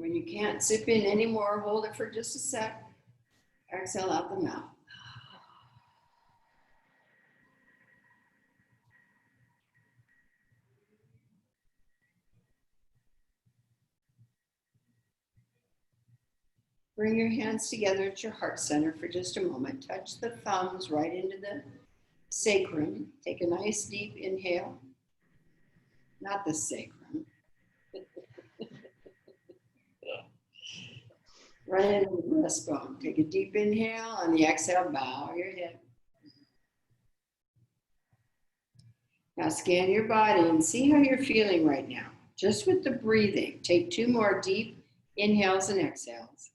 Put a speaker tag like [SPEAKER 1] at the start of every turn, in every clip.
[SPEAKER 1] When you can't sip in anymore, hold it for just a sec. Exhale out the mouth. Bring your hands together at your heart center for just a moment. Touch the thumbs right into the sacrum. Take a nice deep inhale. Not the sacrum. Right into the breastbone. Take a deep inhale. On the exhale, bow your head. Now scan your body and see how you're feeling right now. Just with the breathing. Take 2 more deep inhales and exhales.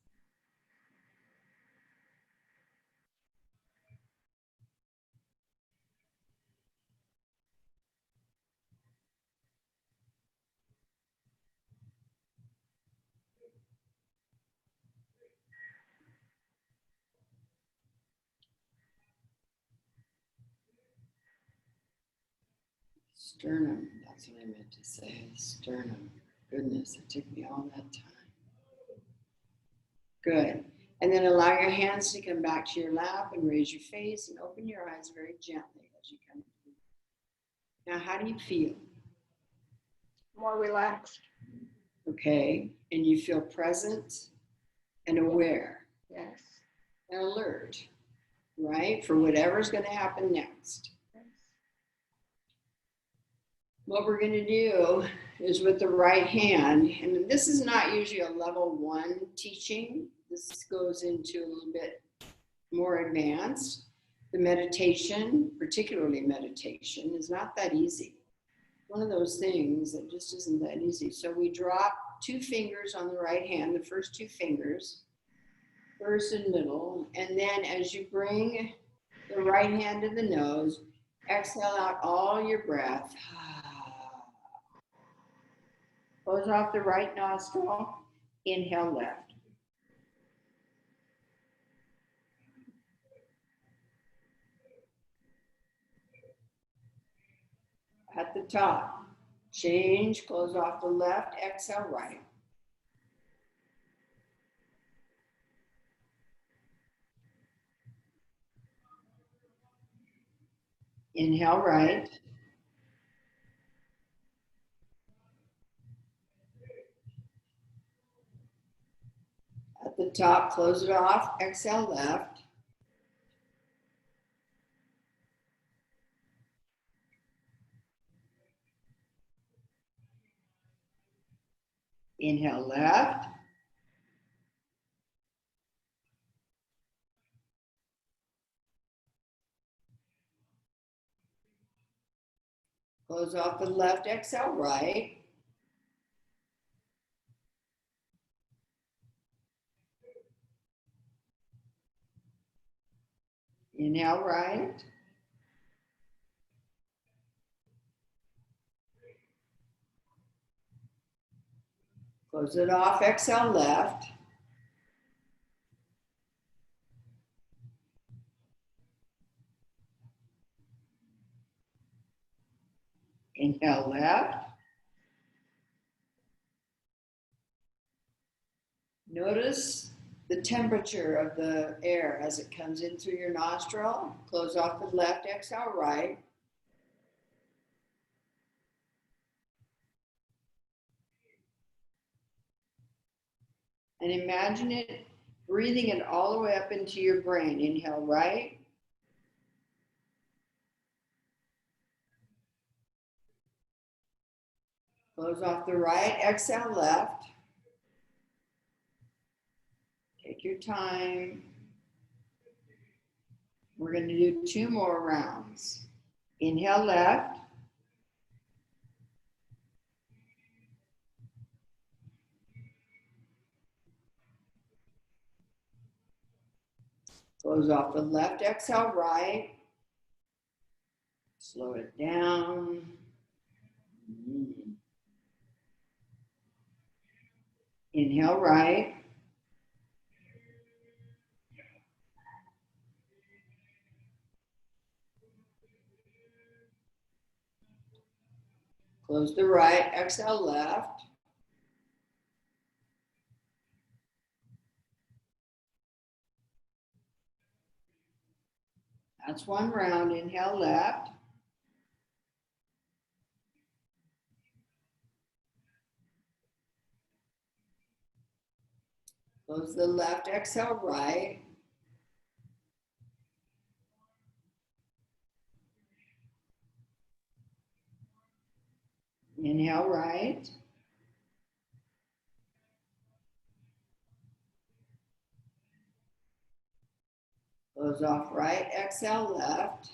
[SPEAKER 1] Sternum, that's what I meant to say, sternum. Goodness, it took me all that time. Good. And then allow your hands to come back to your lap and raise your face and open your eyes very gently as you come in. Now, how do you feel?
[SPEAKER 2] More relaxed.
[SPEAKER 1] Okay. And you feel present and aware.
[SPEAKER 2] Yes.
[SPEAKER 1] And alert, right? For whatever's going to happen next. What we're going to do is with the right hand, and this is not usually a level 1 teaching. This goes into a little bit more advanced. The meditation, particularly meditation, is not that easy. One of those things that just isn't that easy. So we drop 2 fingers on the right hand, the first 2 fingers, first and middle, and then as you bring the right hand to the nose, exhale out all your breath. Close off the right nostril, inhale left. At the top, change, close off the left, exhale right. Inhale right. At the top, close it off, exhale left. Inhale left. Close off the left, exhale right. Inhale right. Close it off, exhale left. Inhale left. Notice the temperature of the air as it comes in through your nostril. Close off the left, exhale right. And imagine it, breathing it all the way up into your brain. Inhale right. Close off the right, exhale left. Take your time. We're going to do 2 more rounds. Inhale left. Close off the left, exhale right. Slow it down. Inhale right. Close the right, exhale left. That's one round. Inhale left. Close the left, exhale right. Inhale right. Close off right, exhale left.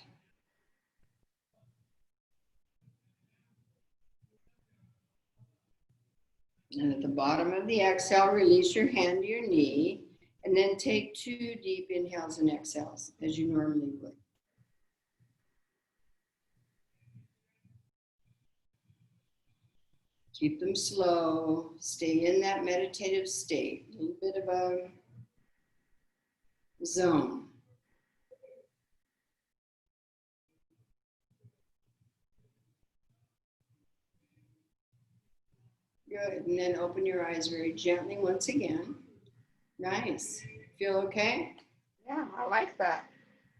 [SPEAKER 1] And at the bottom of the exhale, release your hand to your knee, and then take 2 deep inhales and exhales as you normally would. Keep them slow. Stay in that meditative state. A little bit of a zone. Good. And then open your eyes very gently once again. Nice. Feel okay?
[SPEAKER 2] Yeah, I like that.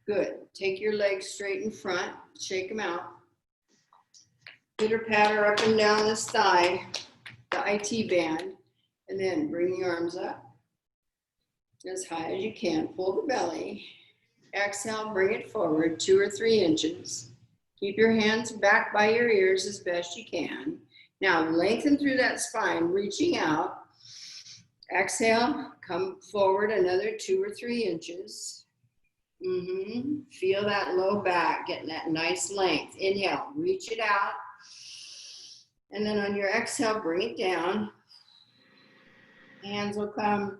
[SPEAKER 1] Good. Take your legs straight in front. Shake them out. Pitter patter up and down this thigh, the IT band. And then bring the arms up as high as you can. Pull the belly. Exhale, bring it forward 2 or 3 inches. Keep your hands back by your ears as best you can. Now lengthen through that spine, reaching out. Exhale, come forward another 2 or 3 inches. Feel that low back, getting that nice length. Inhale, reach it out. And then on your exhale, bring it down. Hands will come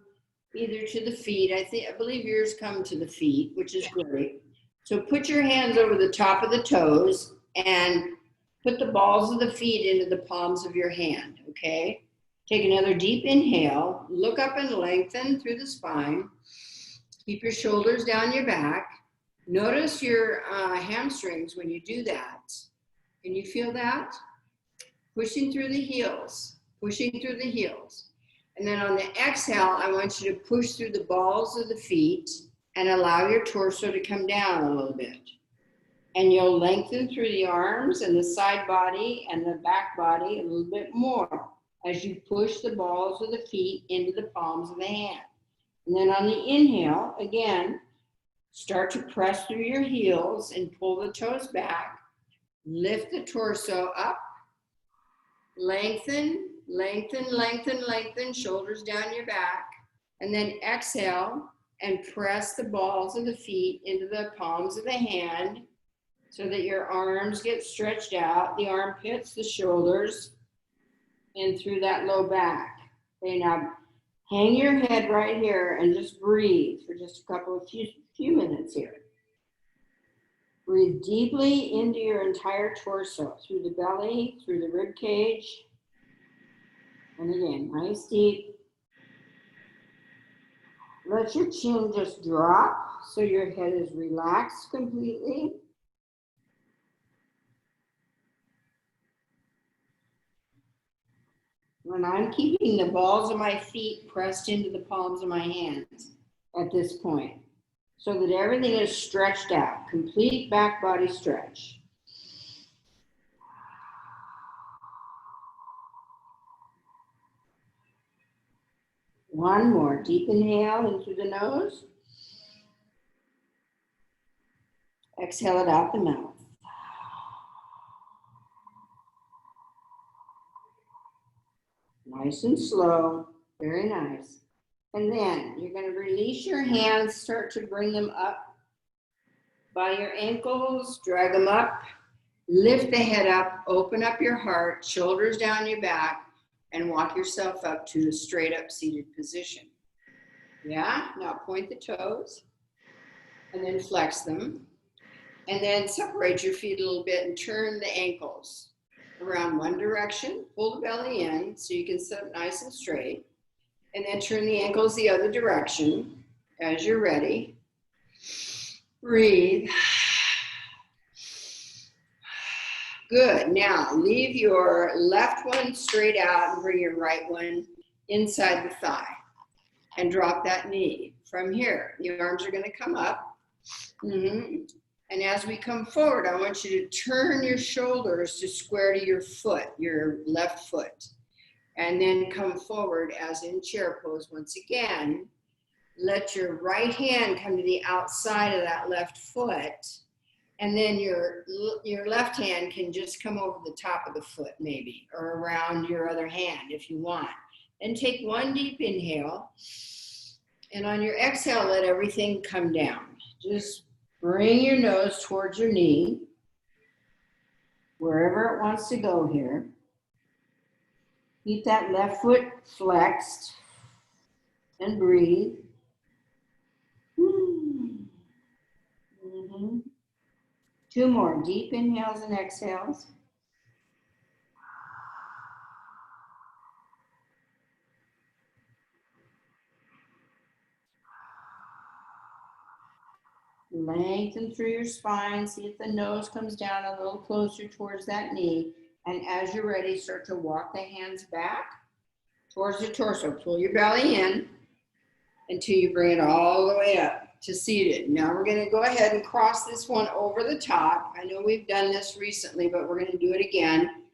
[SPEAKER 1] either to the feet. I believe yours come to the feet, which is great. So put your hands over the top of the toes and put the balls of the feet into the palms of your hand, okay? Take another deep inhale. Look up and lengthen through the spine. Keep your shoulders down your back. Notice your hamstrings when you do that. Can you feel that? Pushing through the heels, pushing through the heels. And then on the exhale, I want you to push through the balls of the feet and allow your torso to come down a little bit. And you'll lengthen through the arms and the side body and the back body a little bit more as you push the balls of the feet into the palms of the hand. And then on the inhale, again, start to press through your heels and pull the toes back. Lift the torso up. Lengthen, lengthen, lengthen, lengthen, shoulders down your back. And then exhale and press the balls of the feet into the palms of the hand so that your arms get stretched out, the armpits, the shoulders, and through that low back. Okay, now hang your head right here and just breathe for just a few minutes here. Breathe deeply into your entire torso, through the belly, through the rib cage. And again, nice deep. Let your chin just drop so your head is relaxed completely. And I'm keeping the balls of my feet pressed into the palms of my hands at this point, so that everything is stretched out, complete back body stretch. One more, deep inhale in through the nose. Exhale it out the mouth. Nice and slow, very nice. And then you're going to release your hands, start to bring them up by your ankles, drag them up, lift the head up, open up your heart, shoulders down your back, and walk yourself up to a straight up seated position. Yeah, now point the toes and then flex them. And then separate your feet a little bit and turn the ankles around one direction, pull the belly in so you can sit up nice and straight. And then turn the ankles the other direction as you're ready. Breathe. Good. Now leave your left one straight out and bring your right one inside the thigh. And drop that knee. From here, the arms are going to come up. And And as we come forward, I want you to turn your shoulders to square to your foot, your left foot. And then come forward as in chair pose once again. Let your right hand come to the outside of that left foot. And then your left hand can just come over the top of the foot maybe, or around your other hand if you want. And take one deep inhale. And on your exhale, let everything come down. Just bring your nose towards your knee, wherever it wants to go here. Keep that left foot flexed and breathe. Mm-hmm. 2 more deep inhales and exhales. Lengthen through your spine. See if the nose comes down a little closer towards that knee. And as you're ready, start to walk the hands back towards the torso. Pull your belly in until you bring it all the way up to seated. Now we're going to go ahead and cross this one over the top. I know we've done this recently, but we're going to do it again.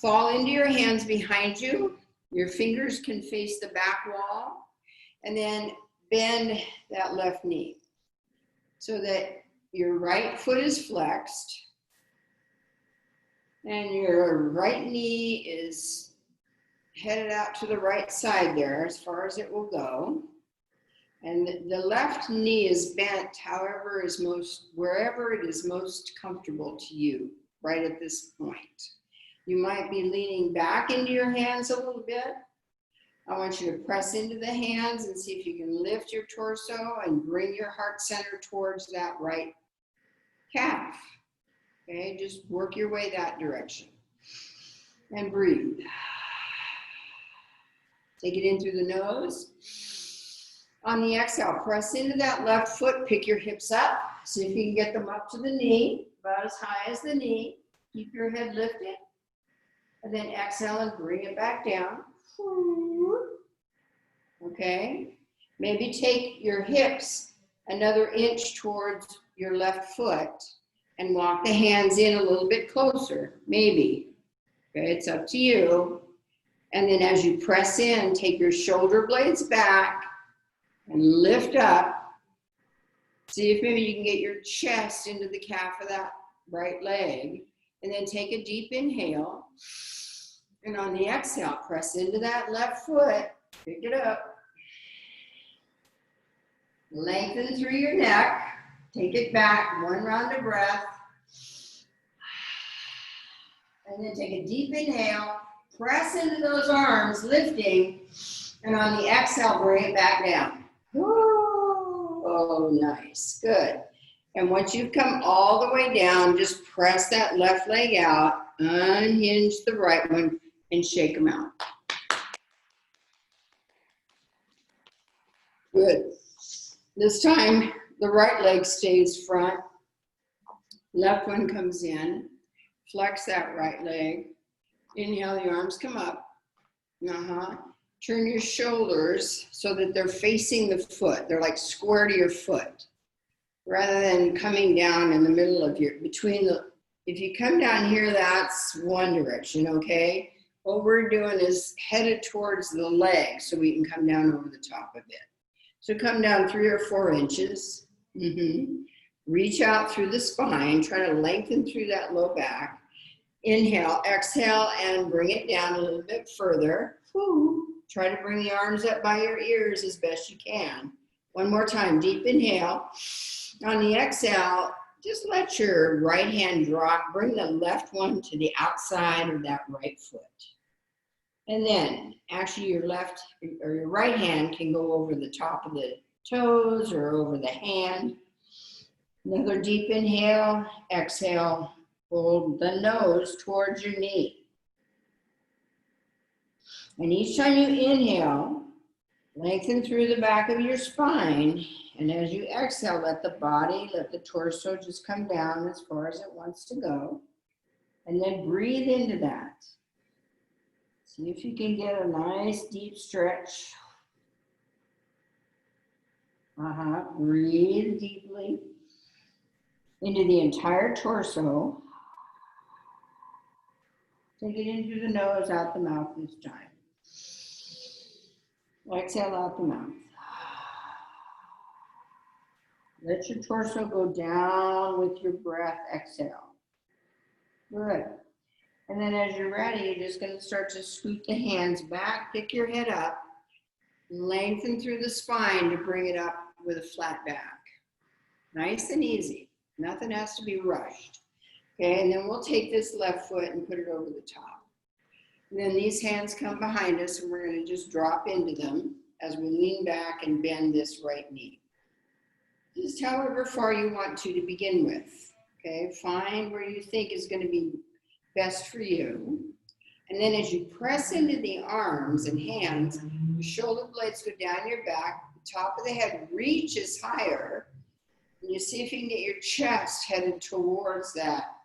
[SPEAKER 1] Fall into your hands behind you. Your fingers can face the back wall. And then bend that left knee so that your right foot is flexed and your right knee is headed out to the right side there as far as it will go. And the left knee is bent, however, wherever it is most comfortable to you right at this point. You might be leaning back into your hands a little bit. I want you to press into the hands and see if you can lift your torso and bring your heart center towards that right calf. Okay, just work your way that direction. And breathe. Take it in through the nose. On the exhale, press into that left foot, pick your hips up. See if you can get them up to the knee, about as high as the knee. Keep your head lifted. And then exhale and bring it back down. Okay, maybe take your hips another inch towards your left foot and walk the hands in a little bit closer, maybe. Okay, it's up to you. And then as you press in, take your shoulder blades back and lift up. See if maybe you can get your chest into the calf of that right leg. And then take a deep inhale. And on the exhale, press into that left foot, pick it up. Lengthen through your neck, take it back, 1 round of breath. And then take a deep inhale, press into those arms, lifting, and on the exhale, bring it back down. Oh, nice, good. And once you've come all the way down, just press that left leg out, unhinge the right one, and shake them out. Good. This time, the right leg stays front. Left one comes in. Flex that right leg. Inhale, the arms come up. Turn your shoulders so that they're facing the foot. They're like square to your foot. Rather than coming down in the middle of if you come down here, that's one direction, okay? What we're doing is headed towards the leg so we can come down over the top of it. So come down 3 or 4 inches. Reach out through the spine, try to lengthen through that low back. Inhale, exhale, and bring it down a little bit further. Try to bring the arms up by your ears as best you can. One more time, deep inhale. On the exhale, just let your right hand drop. Bring the left one to the outside of that right foot. And then actually your left or your right hand can go over the top of the toes or over the hand. Another deep inhale, exhale, pull the nose towards your knee. And each time you inhale, lengthen through the back of your spine. And as you exhale, let the torso just come down as far as it wants to go. And then breathe into that. See if you can get a nice deep stretch. Breathe deeply. into the entire torso. Take it in through the nose, out the mouth this time. Exhale out the mouth. Let your torso go down with your breath. Exhale. Good. And then as you're ready, you're just going to start to scoot the hands back, pick your head up, lengthen through the spine to bring it up with a flat back. Nice and easy. Nothing has to be rushed. Okay, and then we'll take this left foot and put it over the top. And then these hands come behind us and we're going to just drop into them as we lean back and bend this right knee. Just however far you want to begin with. Okay, find where you think is going to be best for you. And then as you press into the arms and hands, the shoulder blades go down your back, the top of the head reaches higher, and you see if you can get your chest headed towards that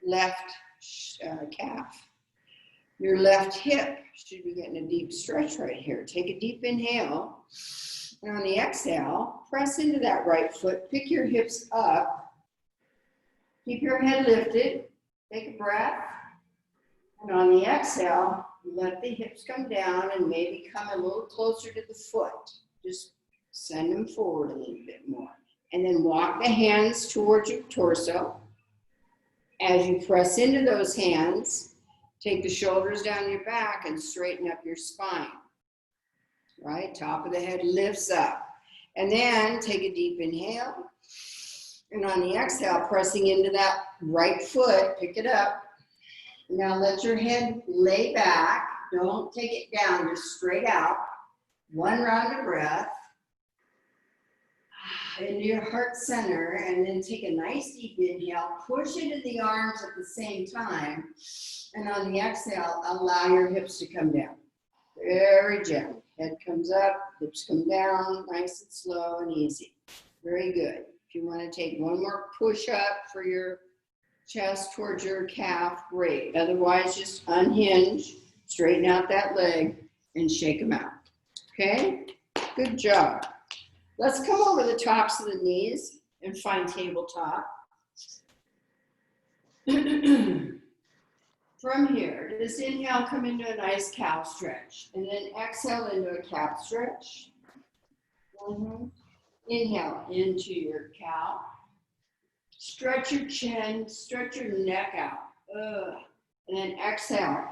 [SPEAKER 1] left calf. Your left hip should be getting a deep stretch right here. Take a deep inhale, and on the exhale, press into that right foot, pick your hips up, keep your head lifted, take a breath, and on the exhale, let the hips come down and maybe come a little closer to the foot. Just send them forward a little bit more. And then walk the hands towards your torso. As you press into those hands, take the shoulders down your back and straighten up your spine. Right? Top of the head lifts up. And then take a deep inhale. And on the exhale, pressing into that right foot, pick it up. Now let your head lay back. Don't take it down, just straight out. One round of breath into your heart center, and then take a nice deep inhale. Push into the arms at the same time. And on the exhale, allow your hips to come down. Very gentle. Head comes up, hips come down, nice and slow and easy. Very good. If you want to take one more push up for your chest towards your calf, great. Otherwise, just unhinge, straighten out that leg, and shake them out. Okay? Good job. Let's come over the tops of the knees and find tabletop. From here, just inhale, come into a nice cow stretch, and then exhale into a calf stretch. Inhale into your cow. Stretch your chin, stretch your neck out. And then exhale,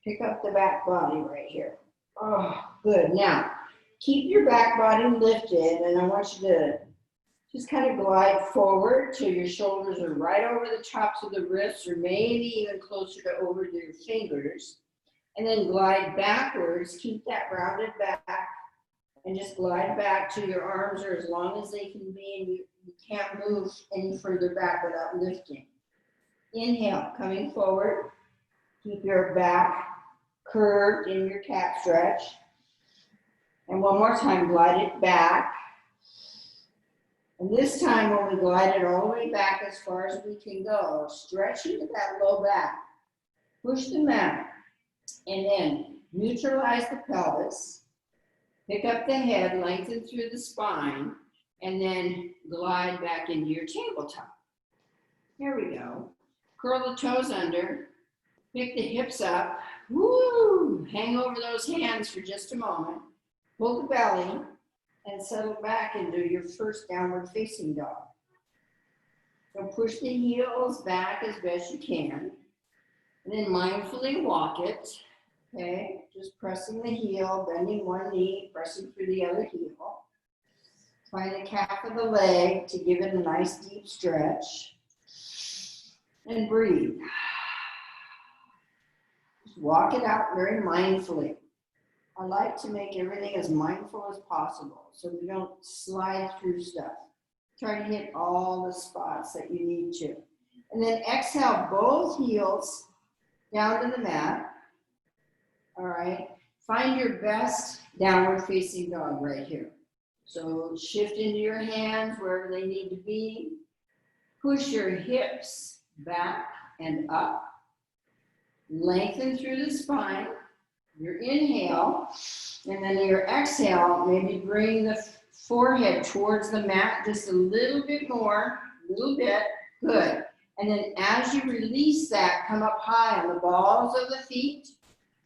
[SPEAKER 1] pick up the back body right here. Oh, good. Now, keep your back body lifted, and I want you to just kind of glide forward till your shoulders are right over the tops of the wrists, or maybe even closer to over to your fingers. And then glide backwards, keep that rounded back, and just glide back till your arms are as long as they can be, and you can't move any further back without lifting. Inhale, coming forward. Keep your back curved in your cat stretch. And one more time, glide it back. And this time when we glide it all the way back as far as we can go, stretch into that low back. Push the mat. And then neutralize the pelvis. Pick up the head, lengthen through the spine, and then glide back into your tabletop. Here we go. Curl the toes under. Pick the hips up. Woo! Hang over those hands for just a moment. Pull the belly and settle back into your first downward facing dog. So push the heels back as best you can. And then mindfully walk it. Okay, just pressing the heel, bending one knee, pressing through the other heel. Find the calf of the leg to give it a nice deep stretch. And breathe. Just walk it out very mindfully. I like to make everything as mindful as possible so we don't slide through stuff. Try to hit all the spots that you need to. And then exhale both heels down to the mat. All right. Find your best downward facing dog right here. So shift into your hands wherever they need to be. Push your hips back and up. Lengthen through the spine. Your inhale, and then your exhale, maybe bring the forehead towards the mat just a little bit more. a little bit. Good. And then as you release that, come up high on the balls of the feet.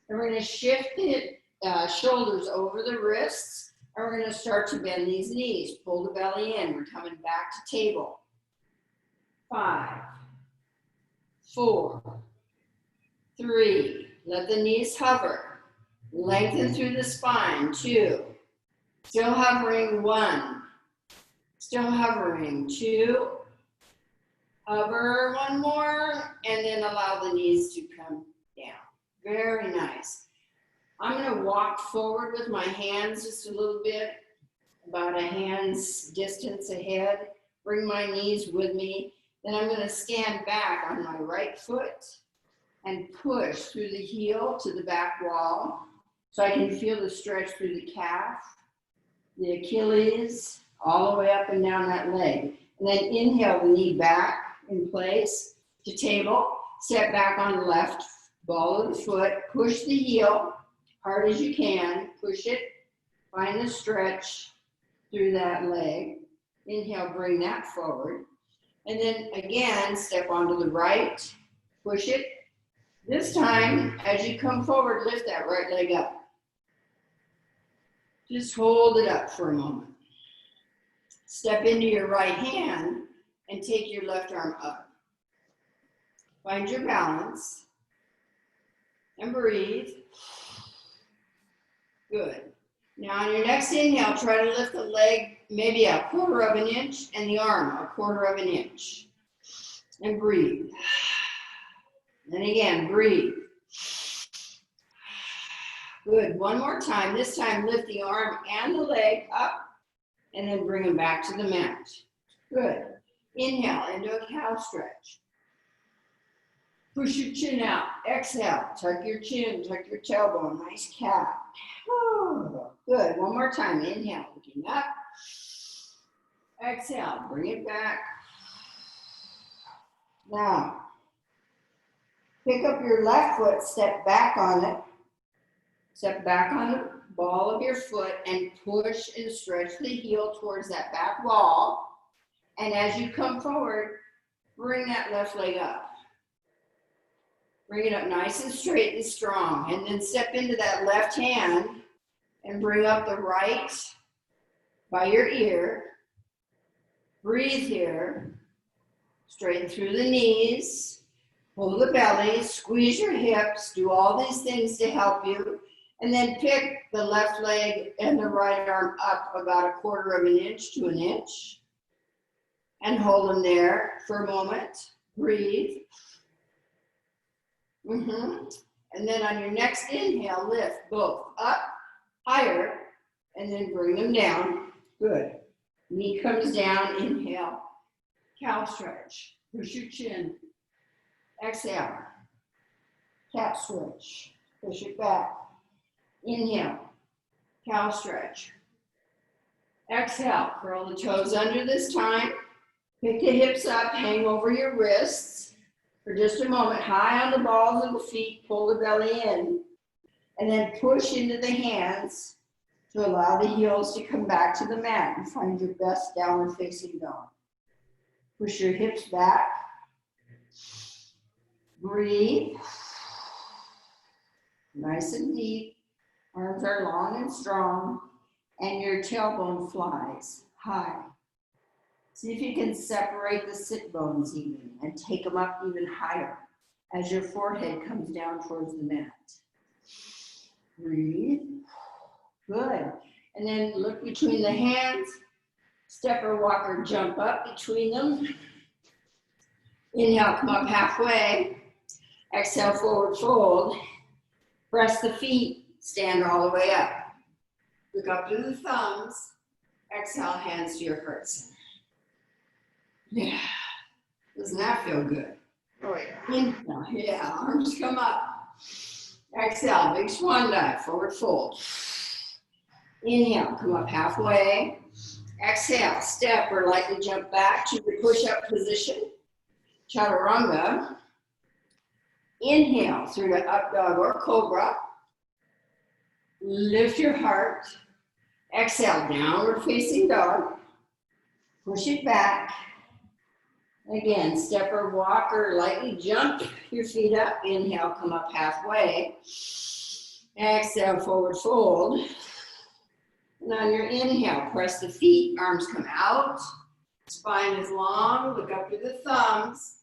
[SPEAKER 1] And we're going to shift the shoulders over the wrists. And we're going to start to bend these knees. Pull the belly in. We're coming back to table. 5, 4, 3. Let the knees hover. Lengthen through the spine. 2. Still hovering. 1. Still hovering. 2. Hover 1 more. And then allow the knees to come down. Very nice. I'm going to walk forward with my hands just a little bit, about a hand's distance ahead. Bring my knees with me. Then I'm going to stand back on my right foot and push through the heel to the back wall so I can feel the stretch through the calf, the Achilles, all the way up and down that leg. And then inhale the knee back in place to table. Step back on the left ball of the foot. Push the heel hard as you can. Push it. Find the stretch through that leg. Inhale, bring that forward. And then again, step onto the right. Push it. This time, as you come forward, lift that right leg up. Just hold it up for a moment. Step into your right hand and take your left arm up. Find your balance and breathe. Good. Now on your next inhale, try to lift the leg maybe 1/4 of an inch and the arm 1/4 of an inch. And breathe. And again, breathe. Good. One more time. This time, lift the arm and the leg up and then bring them back to the mat. Good. Inhale into a cow stretch. Push your chin out. Exhale. Tuck your chin, tuck your tailbone. Nice cat. Good. One more time. Inhale. Looking up. Exhale. Bring it back. Now, pick up your left foot. Step back on it. Step back on the ball of your foot and push and stretch the heel towards that back wall. And as you come forward, bring that left leg up. Bring it up nice and straight and strong. And then step into that left hand and bring up the right by your ear. Breathe here. Straighten through the knees. Pull the belly. Squeeze your hips. Do all these things to help you. And then pick the left leg and the right arm up about 1/4 of an inch to an inch. And hold them there for a moment. Breathe. And then on your next inhale, lift both up, higher, and then bring them down. Good. Knee comes down. Inhale. Cow stretch. Push your chin. Exhale. Cat stretch. Push it back. Inhale. Cow stretch. Exhale. Curl the toes under this time. Pick the hips up. Hang over your wrists for just a moment. High on the balls of the feet. Pull the belly in. And then push into the hands to allow the heels to come back to the mat and find your best downward facing dog. Push your hips back. Breathe. Nice and deep. Arms are long and strong. And your tailbone flies high. See if you can separate the sit bones even and take them up even higher as your forehead comes down towards the mat. Breathe. Good. And then look between the hands. Stepper, walker, jump up between them. Inhale, come up halfway. Exhale, forward fold. Press the feet, stand all the way up. Look up to the thumbs. Exhale, hands to your hearts. Yeah. Doesn't that feel good?
[SPEAKER 2] Oh, yeah.
[SPEAKER 1] Inhale, yeah, arms come up. Exhale, big swan dive, forward fold. Inhale, come up halfway. Exhale, step or lightly jump back to your push-up position. Chaturanga. Inhale through the up dog or cobra. Lift your heart. Exhale, downward facing dog. Push it back. Again, step or walk or lightly jump your feet up. Inhale, come up halfway. Exhale, forward fold. And on your inhale, press the feet, arms come out. Spine is long, look up to the thumbs.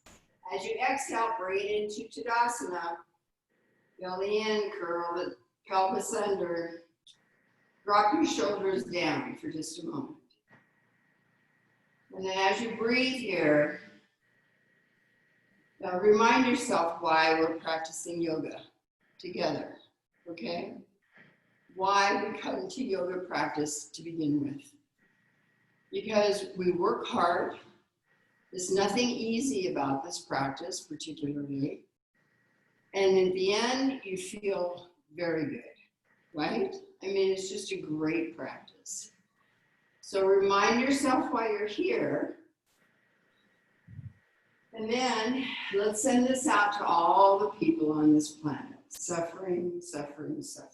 [SPEAKER 1] As you exhale, bring it into Tadasana. Belly in, curl the pelvis under. Drop your shoulders down for just a moment. And then as you breathe here, now remind yourself why we're practicing yoga together, okay? Why we come to yoga practice to begin with. Because we work hard. There's nothing easy about this practice particularly. And in the end, you feel very good, right? I mean, it's just a great practice. So remind yourself why you're here. And then let's send this out to all the people on this planet. Suffering, suffering, suffering.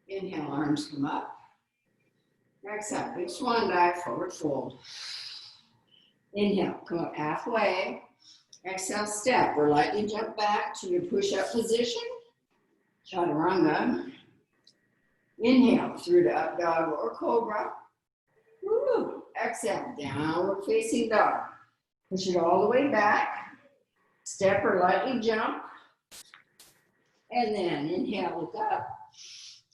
[SPEAKER 1] Inhale, arms come up. Exhale, big swan dive, forward fold. Inhale, come up halfway. Exhale, step or lightly jump back to your push-up position. Chaturanga. Inhale, through to up dog or cobra. Woo. Exhale, downward facing dog. Push it all the way back. Step or lightly jump. And then inhale, look up.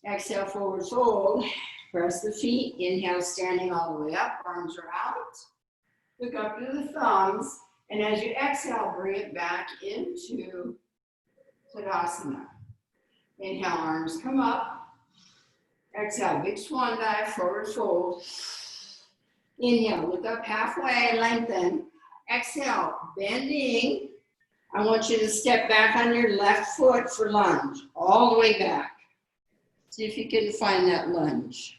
[SPEAKER 1] Exhale, forward fold. Press the feet. Inhale, standing all the way up. Arms are out. Look up to the thumbs. And as you exhale, bring it back into Tadasana. Inhale, arms come up. Exhale, big swan dive, forward fold. Inhale, look up halfway, lengthen. Exhale, bending. I want you to step back on your left foot for lunge, all the way back. See if you can find that lunge.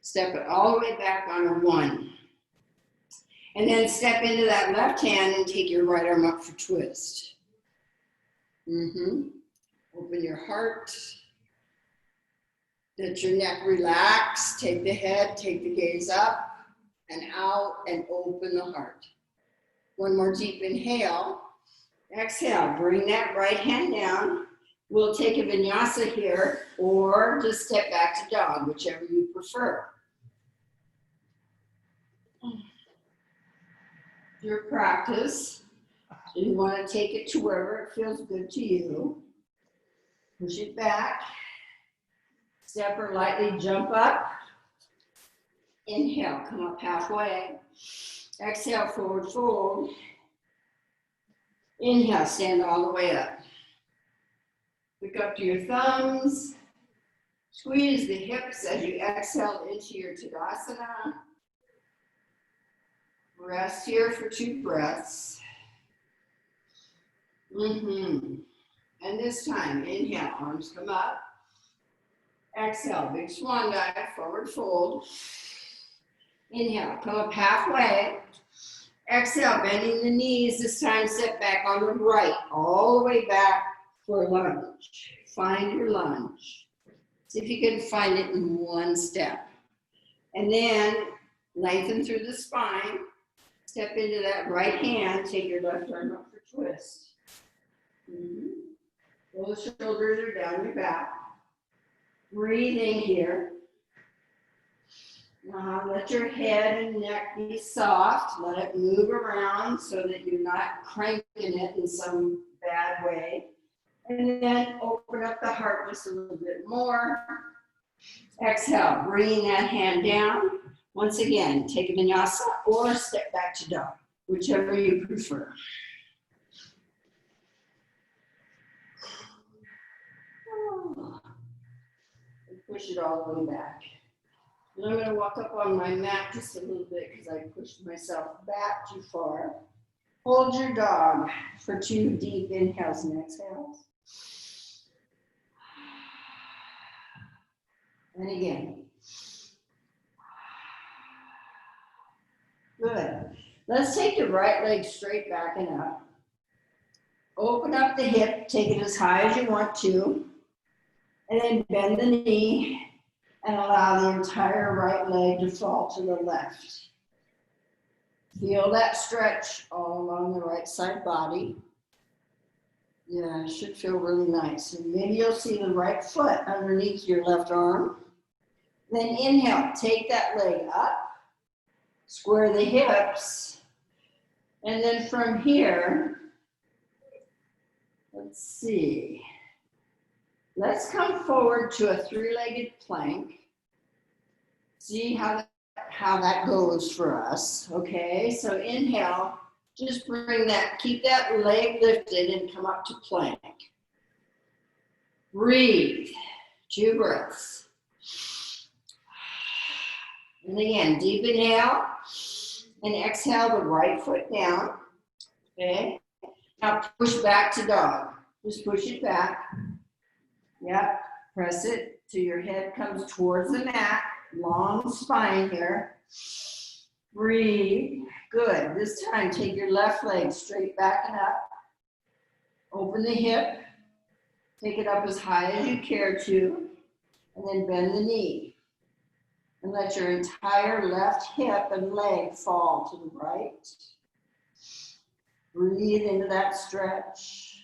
[SPEAKER 1] Step it all the way back on a 1. And then step into that left hand and take your right arm up for twist. Open your heart. Let your neck relax. Take the head, take the gaze up and out and open the heart. One more deep inhale. Exhale, bring that right hand down. We'll take a vinyasa here or just step back to dog, whichever you prefer. Your practice. So you want to take it to wherever it feels good to you. Push it back. Step or lightly jump up. Inhale, come up halfway. Exhale, forward fold. Inhale, stand all the way up. Look up to your thumbs. Squeeze the hips as you exhale into your Tadasana. Rest here for 2 breaths. And this time, inhale, arms come up. Exhale, big swan dive, forward fold. Inhale, come up halfway. Exhale, bending the knees. This time, step back on the right, all the way back for lunge. Find your lunge. See if you can find it in 1 step. And then lengthen through the spine. Step into that right hand. Take your left arm up for twist. Pull the shoulders are down your back. Breathing here. Now let your head and neck be soft. Let it move around so that you're not cranking it in some bad way. And then open up the heart just a little bit more. Exhale, bringing that hand down. Once again, take a vinyasa or step back to dog, whichever you prefer. Push it all the way back. And I'm going to walk up on my mat just a little bit because I pushed myself back too far. Hold your dog for 2 deep inhales and exhales. And again. Good. Let's take the right leg straight back and up. Open up the hip, take it as high as you want to. And then bend the knee and allow the entire right leg to fall to the left. Feel that stretch all along the right side body. Yeah, it should feel really nice. And maybe you'll see the right foot underneath your left arm. Then inhale, take that leg up, square the hips. And then from here, let's see. Let's come forward to a three-legged plank. See how that goes for us, okay? So inhale, just bring that, keep that leg lifted and come up to plank. Breathe, 2 breaths. And again, deep inhale and exhale the right foot down, okay? Now push back to dog. Just push it back. Yep, press it till your head comes towards the mat. Long spine here. Breathe. Good. This time, take your left leg straight back and up. Open the hip. Take it up as high as you care to. And then bend the knee. And let your entire left hip and leg fall to the right. Breathe into that stretch.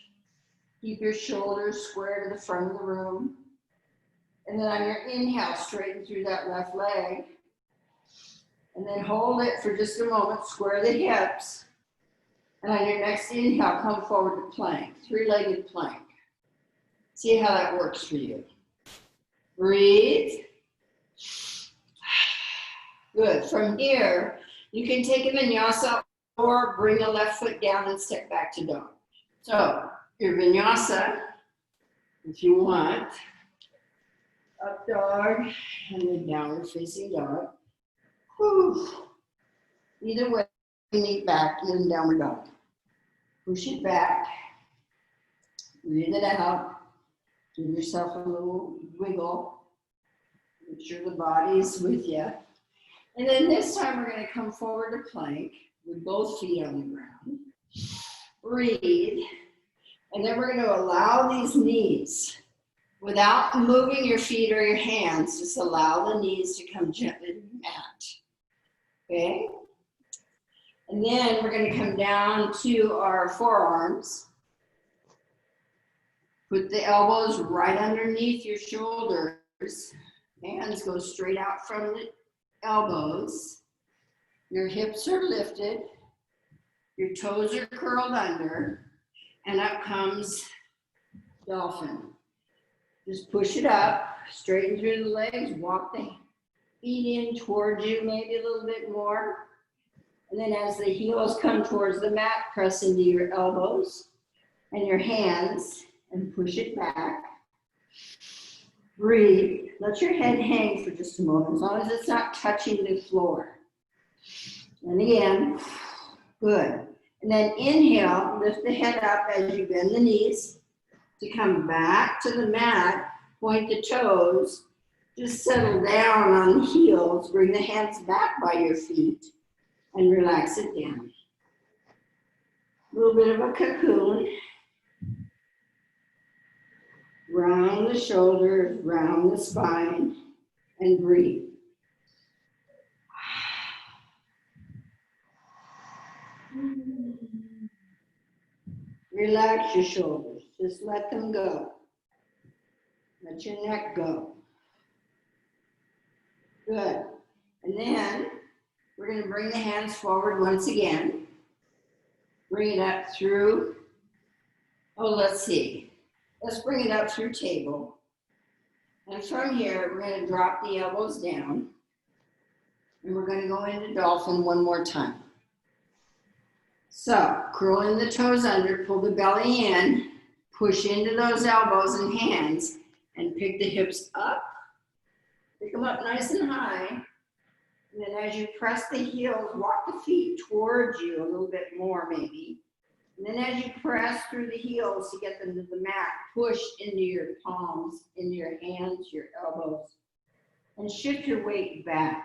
[SPEAKER 1] Keep your shoulders square to the front of the room. And then on your inhale, straighten through that left leg. And then hold it for just a moment, square the hips. And on your next inhale, come forward to plank, three-legged plank. See how that works for you. Breathe. Good. From here, you can take a vinyasa or bring the left foot down and step back to dog. So your vinyasa, if you want, up dog and then downward facing dog. Whew. Either way, knee back in downward dog. Push it back. Breathe it out. Give yourself a little wiggle. Make sure the body's with you. And then this time we're going to come forward to plank with both feet on the ground. Breathe. And then we're going to allow these knees, without moving your feet or your hands, just allow the knees to come gently to the mat. Okay? And then we're going to come down to our forearms. Put the elbows right underneath your shoulders. Hands go straight out from the elbows. Your hips are lifted. Your toes are curled under. And up comes dolphin. Just push it up, straighten through the legs, walk the feet in towards you, maybe a little bit more. And then as the heels come towards the mat, press into your elbows and your hands and push it back. Breathe. Let your head hang for just a moment, as long as it's not touching the floor. And again, good. And then inhale, lift the head up as you bend the knees to come back to the mat, point the toes, just settle down on the heels, bring the hands back by your feet and relax it down. A little bit of a cocoon. Round the shoulders, round the spine, and breathe. Relax your shoulders, just let them go. Let your neck go. Good. And then we're going to bring the hands forward once again. Bring it up through, let's see. Let's bring it up through table. And from here, we're going to drop the elbows down. And we're going to go into dolphin one more time. So, curling the toes under, pull the belly in, push into those elbows and hands, and pick the hips up. Pick them up nice and high. And then as you press the heels, walk the feet towards you a little bit more maybe. And then as you press through the heels to get them to the mat, push into your palms, into your hands, your elbows, and shift your weight back.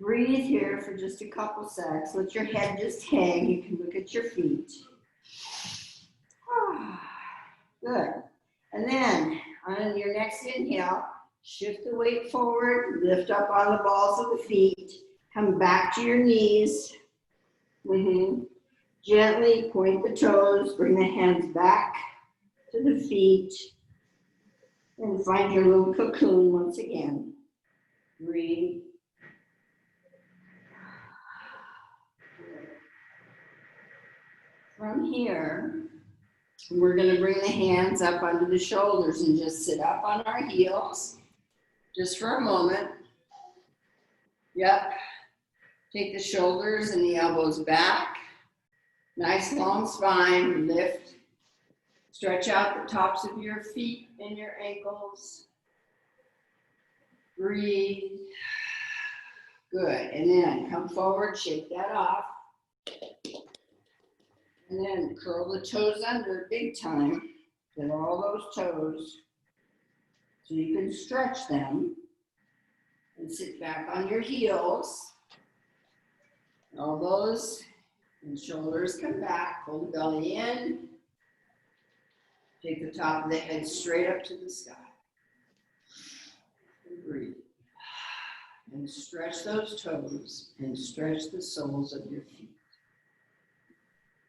[SPEAKER 1] Breathe here for just a couple seconds. Let your head just hang. You can look at your feet. Good. And then on your next inhale, shift the weight forward, lift up on the balls of the feet, Come back to your knees. Gently point the toes, bring the hands back to the feet, and find your little cocoon once again. Breathe. From here, we're going to bring the hands up under the shoulders and just sit up on our heels just for a moment. Yep. Take the shoulders and the elbows back. Nice long spine. Lift. Stretch out the tops of your feet and your ankles. Breathe. Good. And then come forward, shake that off. And then curl the toes under big time. Get all those toes so you can stretch them. And sit back on your heels. Elbows and shoulders come back. Pull the belly in. Take the top of the head straight up to the sky. And breathe. And stretch those toes and stretch the soles of your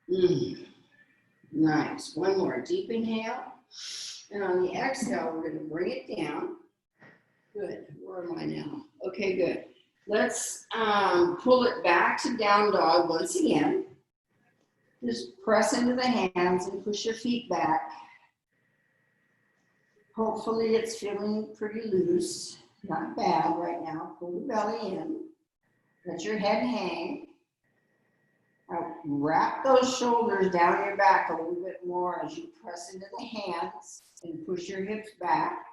[SPEAKER 1] feet. Nice. One more deep inhale. And on the exhale, we're going to bring it down. Good. Where am I now? Okay, good. Let's pull it back to down dog once again. Just press into the hands and push your feet back. Hopefully it's feeling pretty loose. Not bad right now. Pull the belly in. Let your head hang. Now wrap those shoulders down your back a little bit more as you press into the hands and push your hips back.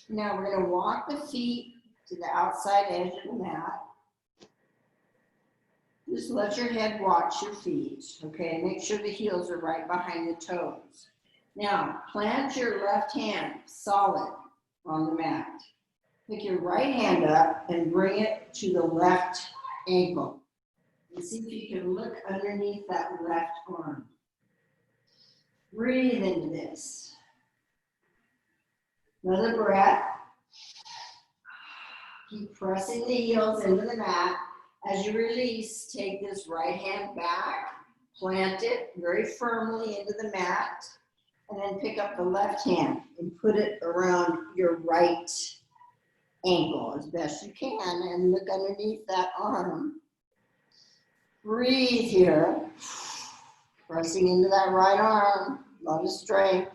[SPEAKER 1] Now we're going to walk the feet to the outside edge of the mat. Just let your head watch your feet, okay? Make sure the heels are right behind the toes. Now, plant your left hand solid on the mat. Pick your right hand up and bring it to the left ankle. And see if you can look underneath that left arm. Breathe into this. Another breath. Keep pressing the heels into the mat. As you release, take this right hand back, plant it very firmly into the mat, and then pick up the left hand and put it around your right ankle as best you can and look underneath that arm. Breathe here, pressing into that right arm, a lot of strength.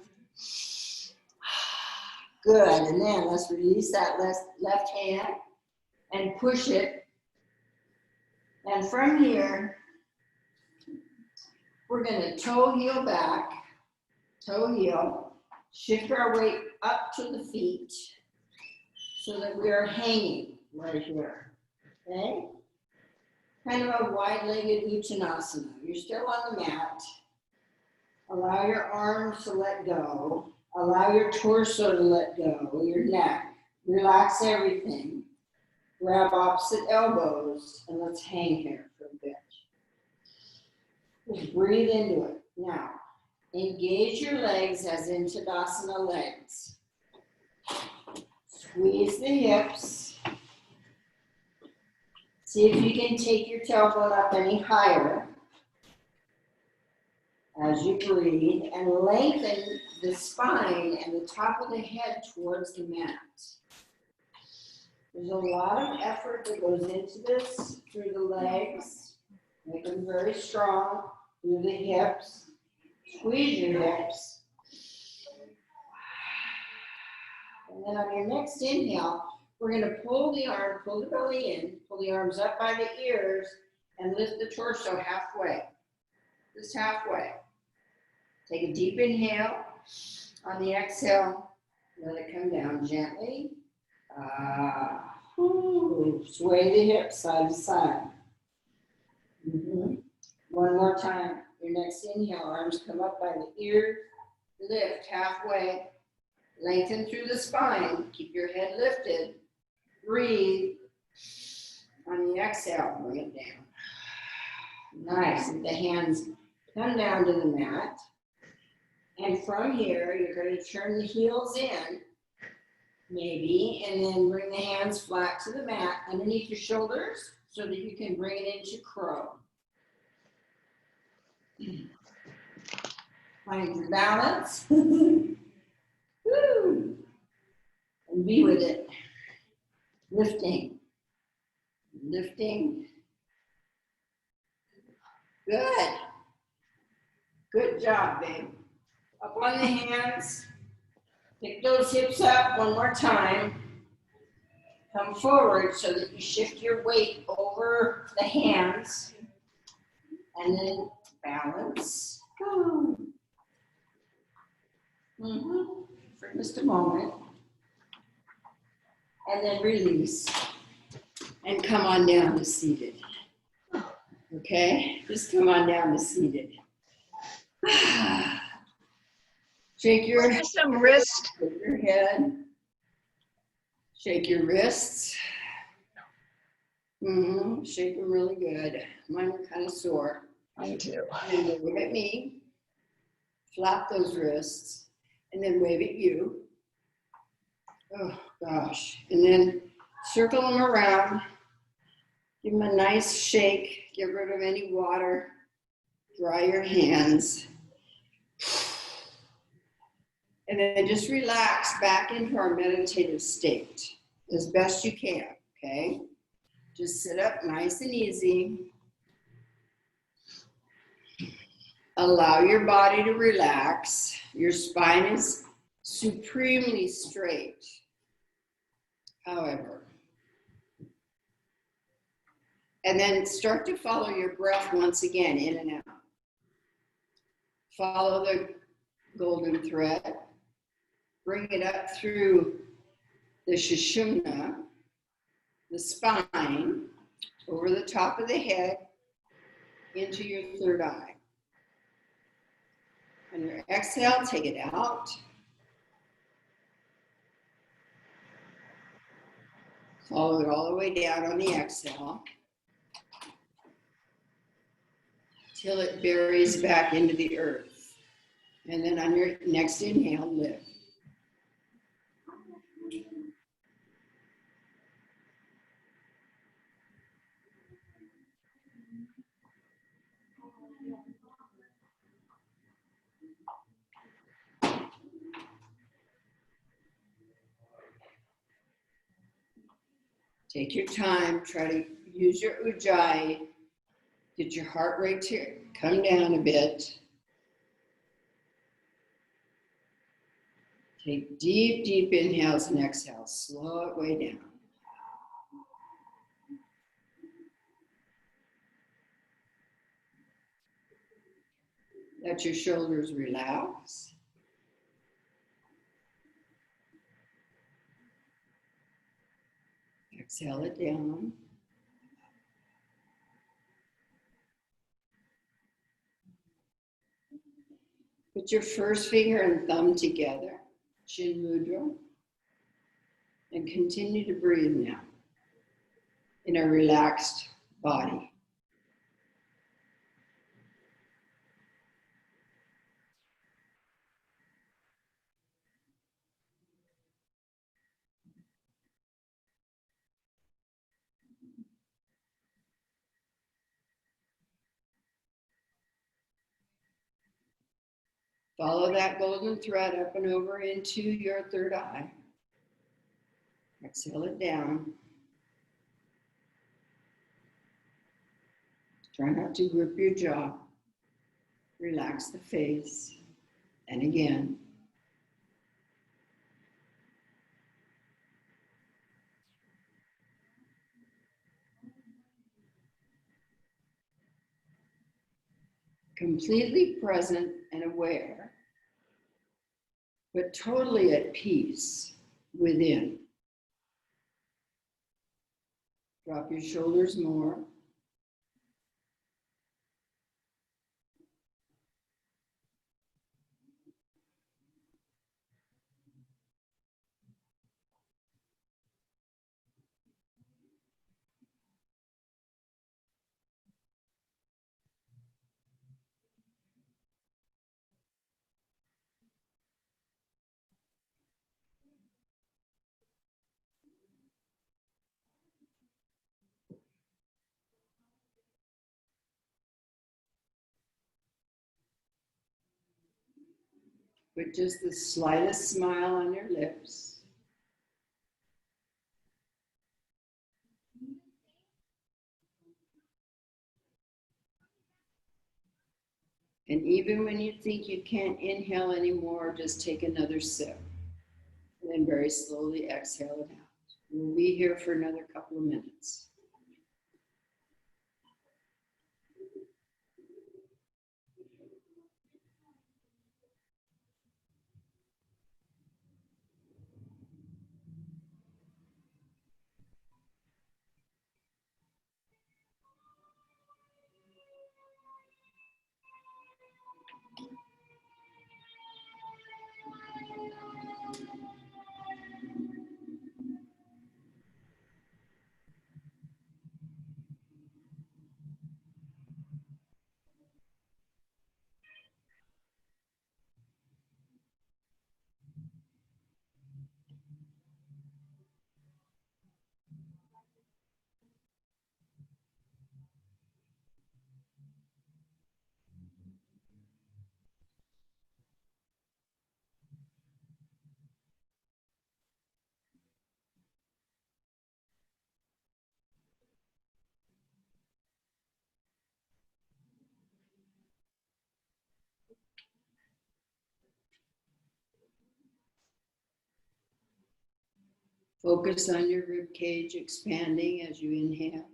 [SPEAKER 1] Good, and then let's release that left hand and push it. And from here, we're going to toe heel back, toe heel, shift our weight up to the feet so that we are hanging right here, okay? Kind of a wide-legged Uttanasana. You're still on the mat. Allow your arms to let go. Allow your torso to let go, your neck. Relax everything. Grab opposite elbows and let's hang here for a bit. Just breathe into it. Now, engage your legs as in Tadasana legs. Squeeze the hips. See if you can take your tailbone up any higher as you breathe and lengthen the spine and the top of the head towards the mat. There's a lot of effort that goes into this through the legs. Make them very strong through the hips. Squeeze your hips. And then on your next inhale, we're going to pull the belly in, pull the arms up by the ears, and lift the torso halfway. Just halfway. Take a deep inhale. On the exhale, let it come down gently. Sway the hips side to side. One more time. Your next inhale, arms come up by the ears, lift halfway, lengthen through the spine, keep your head lifted, breathe. On the exhale, bring it down. Nice. Let the hands come down to the mat. And from here, you're going to turn the heels in, maybe, and then bring the hands flat to the mat underneath your shoulders. so that you can bring it into crow. Find your balance. Woo. And be with it. Lifting. Lifting. Good. Good job, babe. Up on the hands. Pick those hips up one more time. Come forward so that you shift your weight over the hands. And then balance. Go. For just a moment. And then release. And come on down to seated. Okay? Just come on down to seated. Shake your head.
[SPEAKER 2] Some wrist.
[SPEAKER 1] Shake your head. Shake your wrists. Shake them really good. Mine are kind of sore.
[SPEAKER 2] Mine too.
[SPEAKER 1] And then wave at me. Flap those wrists. And then wave at you. Oh, gosh. And then circle them around. Give them a nice shake. Get rid of any water. Dry your hands. And then just relax back into our meditative state as best you can, okay? Just sit up nice and easy. Allow your body to relax. Your spine is supremely straight. However, and then start to follow your breath once again, in and out. Follow the golden thread. Bring it up through the Sushumna, the spine, over the top of the head, into your third eye. On your exhale, take it out. Follow it all the way down on the exhale, till it buries back into the earth. And then on your next inhale, lift. Take your time, try to use your ujjayi, get your heart rate to come down a bit. Take deep, deep inhales and exhales, slow it way down. Let your shoulders relax. Exhale it down. Put your first finger and thumb together, chin mudra, and continue to breathe now in a relaxed body. Follow that golden thread up and over into your third eye. Exhale it down. Try not to grip your jaw. Relax the face. And again. Completely present and aware, but totally at peace within. Drop your shoulders more. with just the slightest smile on your lips. And even when you think you can't inhale anymore, just take another sip. And then very slowly exhale it out. We'll be here for another couple of minutes. Focus on your rib cage expanding as you inhale.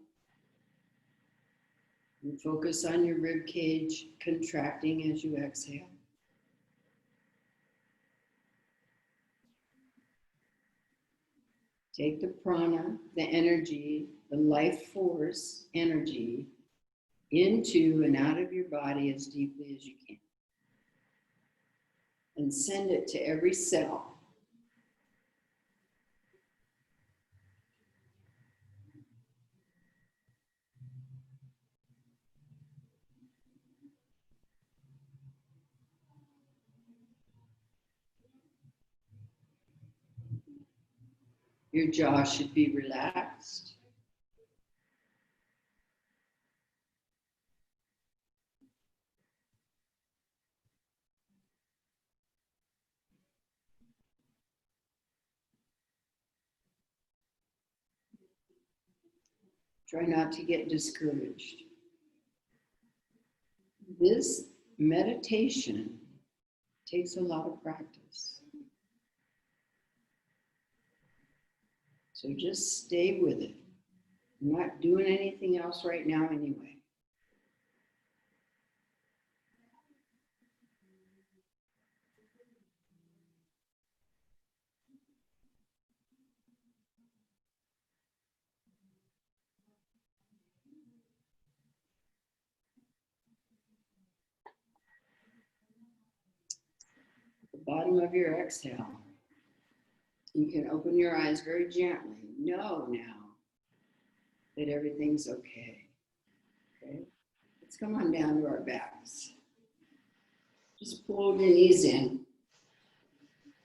[SPEAKER 1] And focus on your rib cage contracting as you exhale. Take the prana, the energy, the life force energy into and out of your body as deeply as you can. And send it to every cell. Your jaw should be relaxed. Try not to get discouraged. This meditation takes a lot of practice. So just stay with it. I'm not doing anything else right now anyway. At the bottom of your exhale, you can open your eyes very gently. Know now that everything's okay. Okay? Let's come on down to our backs. Just pull your knees in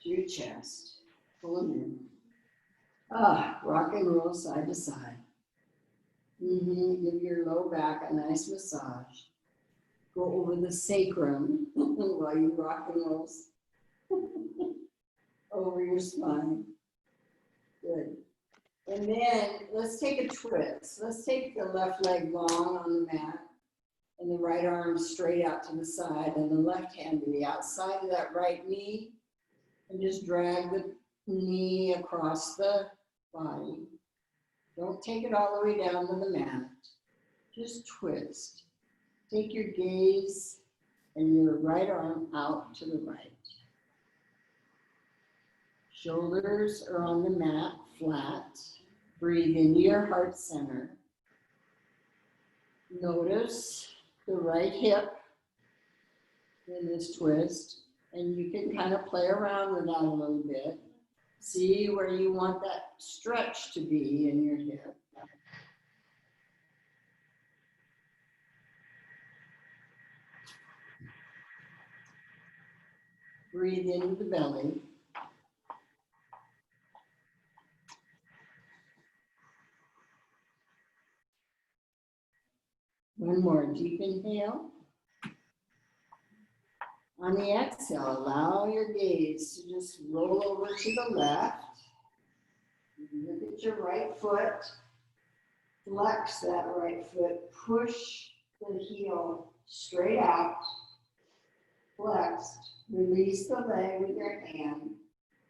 [SPEAKER 1] to your chest. Pull them in. Rock and roll side to side. Give your low back a nice massage. Go over the sacrum while you rock and roll over your spine. Good. And then let's take a twist. Let's take the left leg long on the mat and the right arm straight out to the side and the left hand to the outside of that right knee and just drag the knee across the body. Don't take it all the way down to the mat. Just twist. Take your gaze and your right arm out to the right. Shoulders are on the mat, flat. Breathe into your heart center. Notice the right hip in this twist, and you can kind of play around with that a little bit. See where you want that stretch to be in your hip. Breathe into the belly. One more deep inhale. On the exhale, allow your gaze to just roll over to the left. Look at your right foot. Flex that right foot. Push the heel straight out. Flexed. Release the leg with your hand.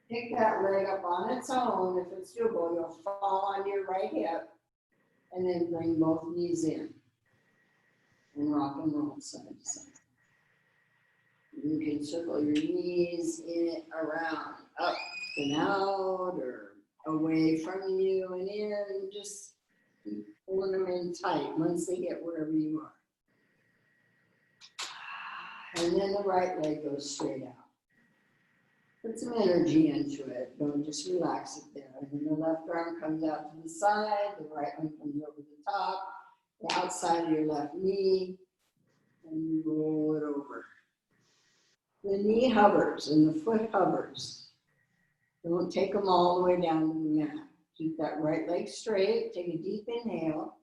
[SPEAKER 1] Pick that leg up on its own. If it's doable, you'll fall onto your right hip. And then bring both knees in. And rock and roll side to side. You can circle your knees in, around, up and out, or away from you and in. Just keep pulling them in tight once they get wherever you are. And then the right leg goes straight out. Put some energy into it. Don't just relax it there. And then the left arm comes out to the side. The right one comes over the top. The outside of your left knee. And you roll it over. The knee hovers and the foot hovers. Don't take them all the way down to the mat. Keep that right leg straight. Take a deep inhale.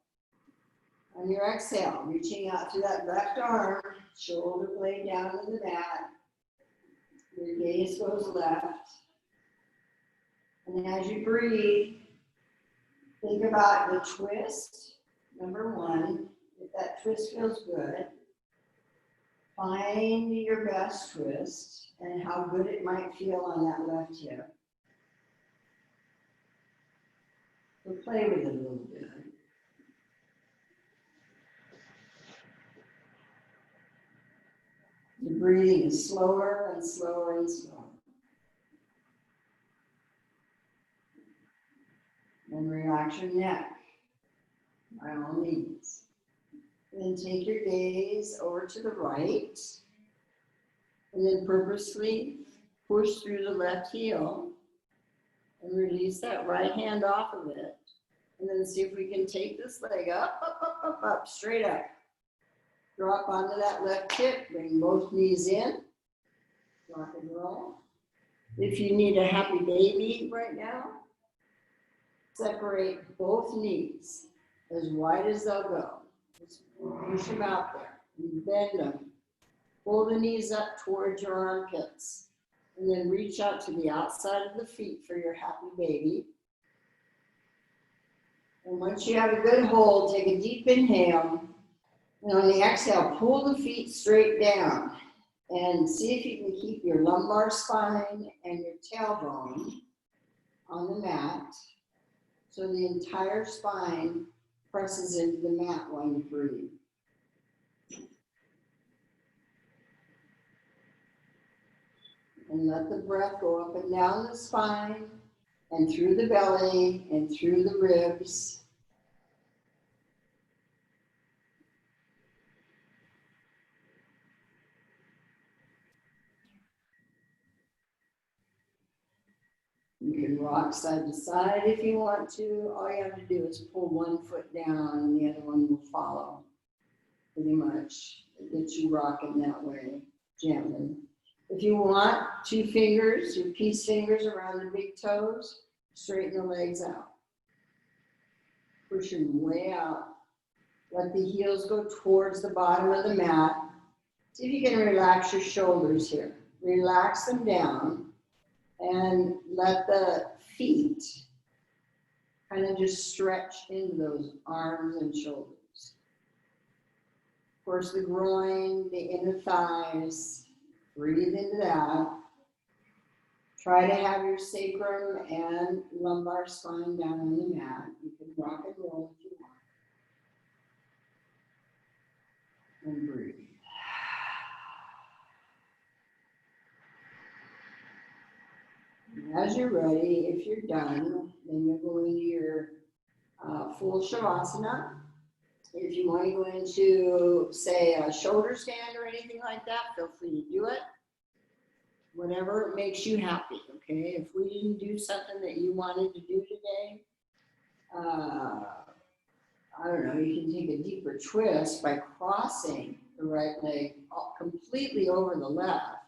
[SPEAKER 1] On your exhale, reaching out to that left arm, shoulder blade down to the mat. Your gaze goes left. And as you breathe, think about the twist. Number one, if that twist feels good, find your best twist and how good it might feel on that left hip. So play with it a little bit. The breathing is slower and slower and slower. Then relax your neck, by all means. Then take your gaze over to the right. And then purposely push through the left heel. And release that right hand off of it. And then see if we can take this leg up, straight up. Drop onto that left hip, bring both knees in. Rock and roll. If you need a happy baby right now, separate both knees as wide as they'll go. Just push them out there. And bend them. Pull the knees up towards your armpits. And then reach out to the outside of the feet for your happy baby. And once you have a good hold, take a deep inhale. And on the exhale, pull the feet straight down. And see if you can keep your lumbar spine and your tailbone on the mat. So the entire spine presses into the mat while you breathe. And let the breath go up and down the spine and through the belly and through the ribs. You can rock side to side if you want to. All you have to do is pull one foot down and the other one will follow. Pretty much. It gets you rocking that way, gently. If you want, 2 fingers, your peace fingers around the big toes, straighten the legs out. Push them way out. Let the heels go towards the bottom of the mat. See if you can relax your shoulders here. Relax them down and let the feet kind of just stretch into those arms and shoulders. Of course, the groin, the inner thighs. Breathe into that. Try to have your sacrum and lumbar spine down on the mat. You can rock and roll if you want. And breathe. As you're ready, if you're done, then you'll go into your full Shavasana. If you want to go into, say, a shoulder stand or anything like that, feel free to do it. Whatever makes you happy, okay? If we didn't do something that you wanted to do today, I don't know, you can take a deeper twist by crossing the right leg completely over the left,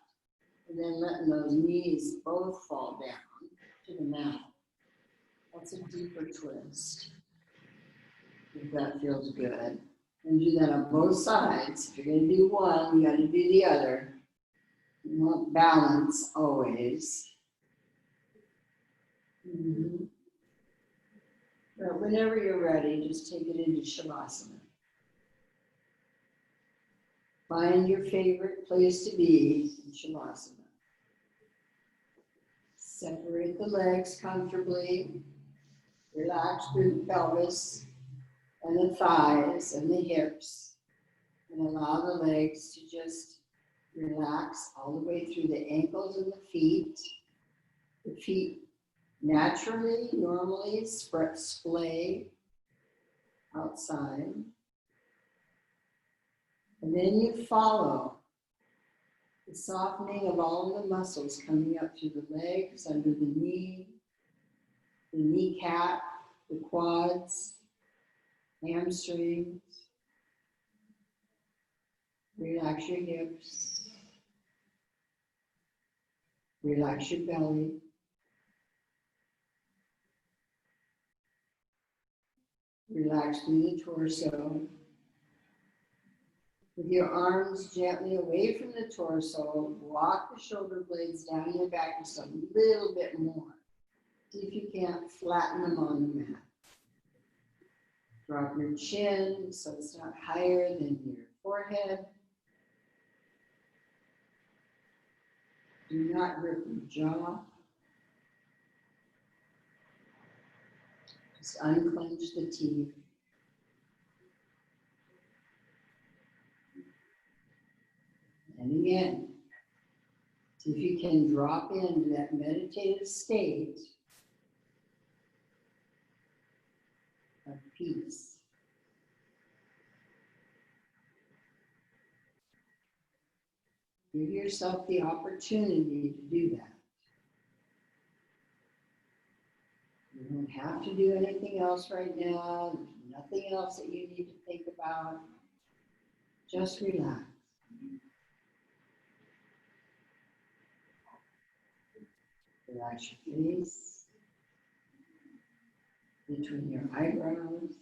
[SPEAKER 1] and then letting those knees both fall down to the mat. That's a deeper twist. If that feels good. And do that on both sides. If you're going to do one, you got to do the other. You want balance always. Mhm. But whenever you're ready, just take it into Shavasana. Find your favorite place to be in Shavasana. Separate the legs comfortably. Relax through the pelvis and the thighs and the hips. And allow the legs to just relax all the way through the ankles and the feet. The feet naturally, normally splay outside. And then you follow the softening of all of the muscles coming up through the legs, under the knee, the kneecap, the quads, hamstrings. Relax your hips. Relax your belly. Relax through the torso. With your arms gently away from the torso, walk the shoulder blades down your back just a little bit more. See if you can't flatten them on the mat. Drop your chin so it's not higher than your forehead. Do not grip your jaw. Just unclench the teeth. And again, see if you can drop into that meditative state of peace. Give yourself the opportunity to do that. You don't have to do anything else right now. There's nothing else that you need to think about. Just relax. Relax your face, between your eyebrows.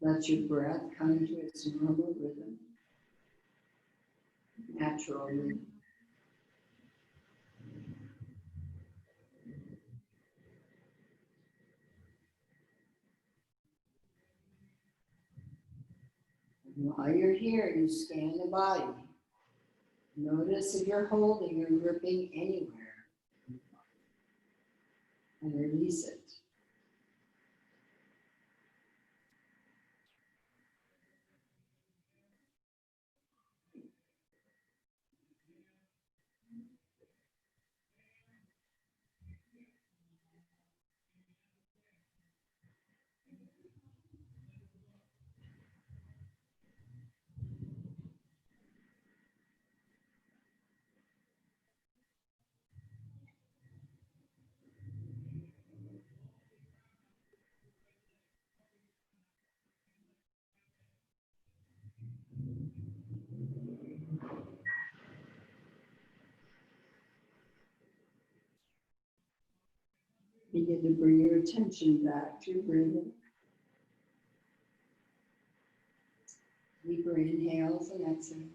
[SPEAKER 1] Let your breath come to its normal rhythm, natural rhythm. And while you're here, you scan the body. Notice if you're holding or gripping anywhere, and release it. Begin to bring your attention back to your breathing. Deeper inhales and exhales.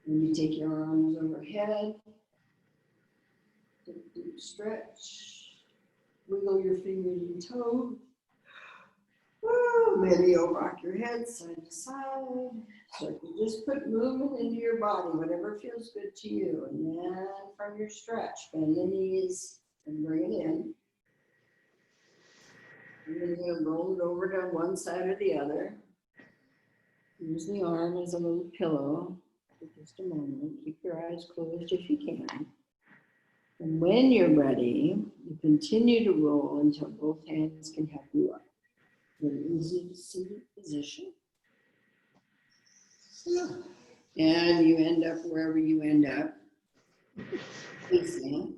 [SPEAKER 1] When you take your arms overhead, take a deep stretch, wiggle your fingers and toes. Woo, maybe you'll rock your head side to side. So you just put movement into your body, whatever feels good to you. And then from your stretch, bend the knees and bring it in. And then you're going to roll it over to one side or the other. Use the arm as a little pillow for just a moment. Keep your eyes closed if you can. And when you're ready, you continue to roll until both hands can help you up. An easy seated position. And you end up wherever you end up. Facing.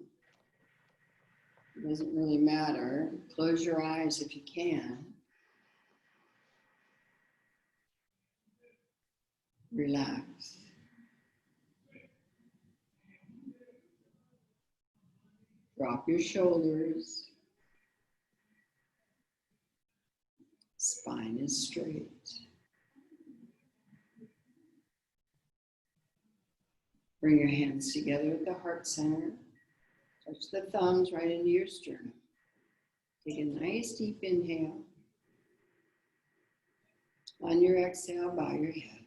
[SPEAKER 1] It doesn't really matter. Close your eyes if you can. Relax. Drop your shoulders. Spine is straight. Bring your hands together at the heart center. Touch the thumbs right into your sternum. Take a nice deep inhale. On your exhale, bow your head.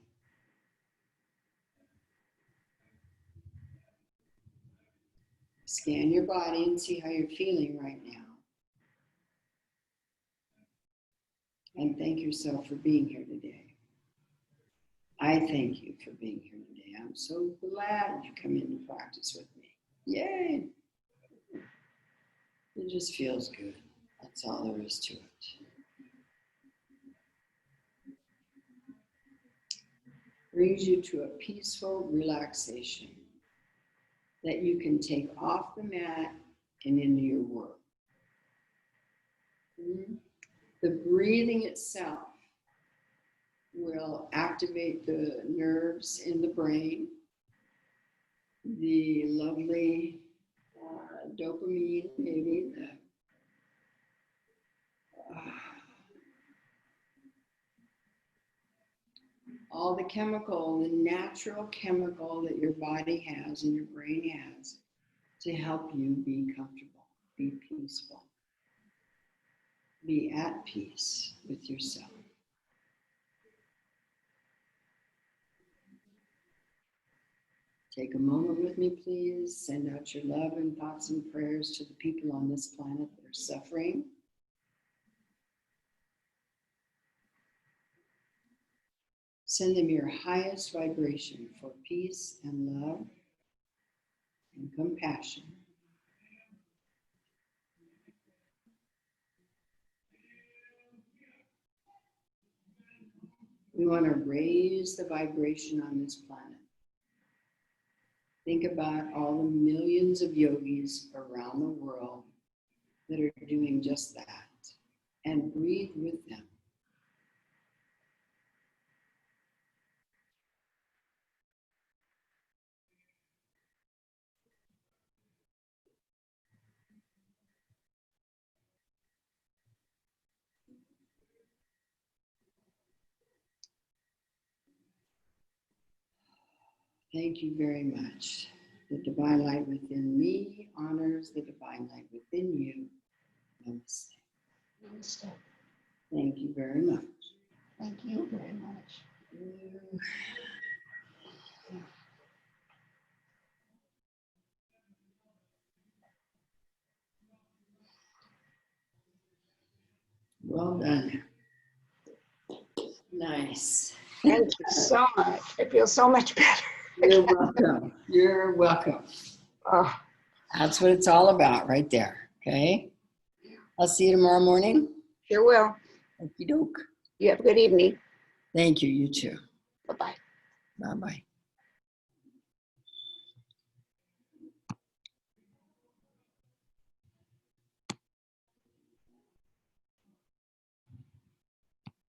[SPEAKER 1] Scan your body and see how you're feeling right now. And thank yourself for being here today. I thank you for being here today. I'm so glad you come in to practice with me. Yay! It just feels good. That's all there is to it. Brings you to a peaceful relaxation that you can take off the mat and into your work. The breathing itself will activate the nerves in the brain, the lovely dopamine, maybe, all the chemical, the natural chemical that your body has and your brain has to help you be comfortable, be peaceful, be at peace with yourself. Take a moment with me, please. Send out your love and thoughts and prayers to the people on this planet that are suffering. Send them your highest vibration for peace and love and compassion. We want to raise the vibration on this planet. Think about all the millions of yogis around the world that are doing just that, and breathe with them. Thank you very much. The divine light within me honors the divine light within you. Namaste.
[SPEAKER 2] Namaste.
[SPEAKER 1] Thank you very much.
[SPEAKER 2] Thank you very much.
[SPEAKER 1] Well done. Nice.
[SPEAKER 2] Thank you so much. I feel so much better.
[SPEAKER 1] You're welcome. You're welcome.
[SPEAKER 2] Oh,
[SPEAKER 1] That's what it's all about right there. Okay. I'll see you tomorrow morning.
[SPEAKER 2] sure will.
[SPEAKER 1] Okie doke.
[SPEAKER 2] You have a good evening.
[SPEAKER 1] Thank you. You too.
[SPEAKER 2] Bye-bye.
[SPEAKER 1] Bye-bye.